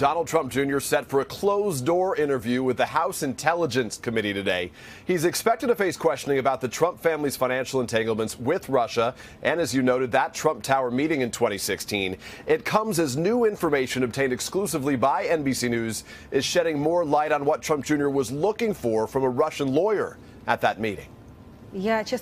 Donald Trump Jr. set for a closed-door interview with the House Intelligence Committee today. He's expected to face questioning about the Trump family's financial entanglements with Russia and, as you noted, that Trump Tower meeting in 2016. It comes as new information obtained exclusively by NBC News is shedding more light on what Trump Jr. was looking for from a Russian lawyer at that meeting. Russian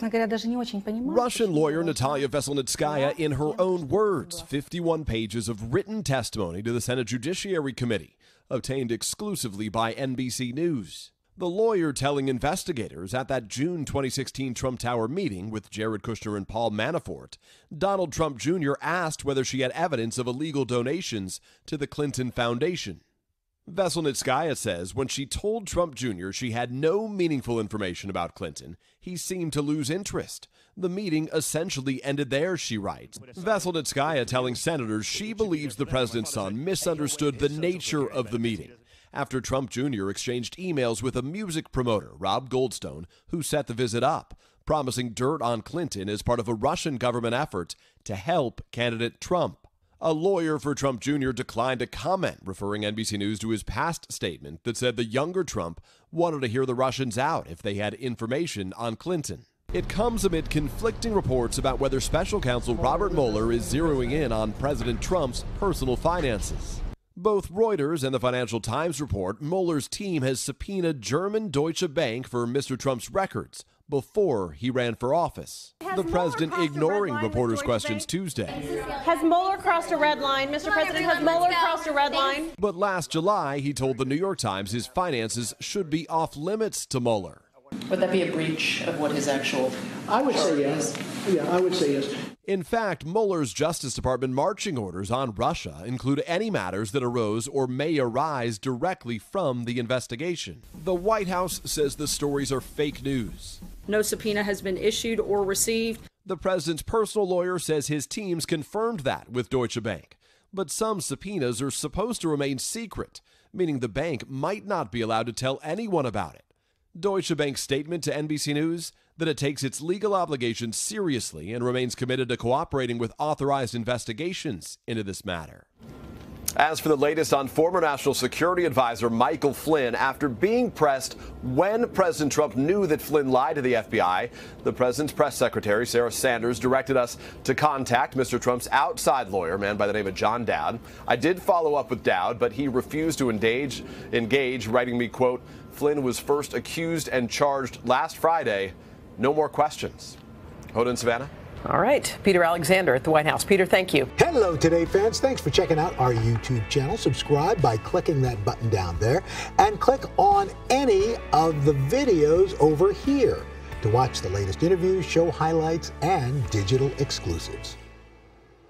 lawyer Natalia Veselnitskaya, in her own words, 51 pages of written testimony to the Senate Judiciary Committee, obtained exclusively by NBC News. The lawyer telling investigators at that June 2016 Trump Tower meeting with Jared Kushner and Paul Manafort, Donald Trump Jr. asked whether she had evidence of illegal donations to the Clinton Foundation. Veselnitskaya says when she told Trump Jr. she had no meaningful information about Clinton, he seemed to lose interest. The meeting essentially ended there, she writes. Veselnitskaya telling senators she believes the president's son misunderstood the nature of the meeting after Trump Jr. exchanged emails with a music promoter, Rob Goldstone, who set the visit up, promising dirt on Clinton as part of a Russian government effort to help candidate Trump. A lawyer for Trump Jr. declined to comment, referring NBC News to his past statement that said the younger Trump wanted to hear the Russians out if they had information on Clinton. It comes amid conflicting reports about whether special counsel Robert Mueller is zeroing in on President Trump's personal finances. Both Reuters and the Financial Times report Mueller's team has subpoenaed German Deutsche Bank for Mr. Trump's records before he ran for office. The president ignoring reporters' questions Tuesday. Has Mueller crossed a red line? Mr. President, has Mueller crossed a red line? But last July, he told the New York Times his finances should be off limits to Mueller. Would that be a breach of what his actual... I would say yes. Yeah, I would say yes. In fact, Mueller's Justice Department marching orders on Russia include any matters that arose or may arise directly from the investigation. The White House says the stories are fake news. No subpoena has been issued or received. The president's personal lawyer says his teams confirmed that with Deutsche Bank. But some subpoenas are supposed to remain secret, meaning the bank might not be allowed to tell anyone about it. Deutsche Bank's statement to NBC News that it takes its legal obligations seriously and remains committed to cooperating with authorized investigations into this matter. As for the latest on former National Security Advisor Michael Flynn, after being pressed when President Trump knew that Flynn lied to the FBI, the president's press secretary, Sarah Sanders, directed us to contact Mr. Trump's outside lawyer, a man by the name of John Dowd. I did follow up with Dowd, but he refused to engage, writing me, quote, Flynn was first accused and charged last Friday. No more questions. Hoda and Savannah. All right. Peter Alexander at the White House. Peter, thank you. Hello, Today fans. Thanks for checking out our YouTube channel. Subscribe by clicking that button down there and click on any of the videos over here to watch the latest interviews, show highlights, and digital exclusives.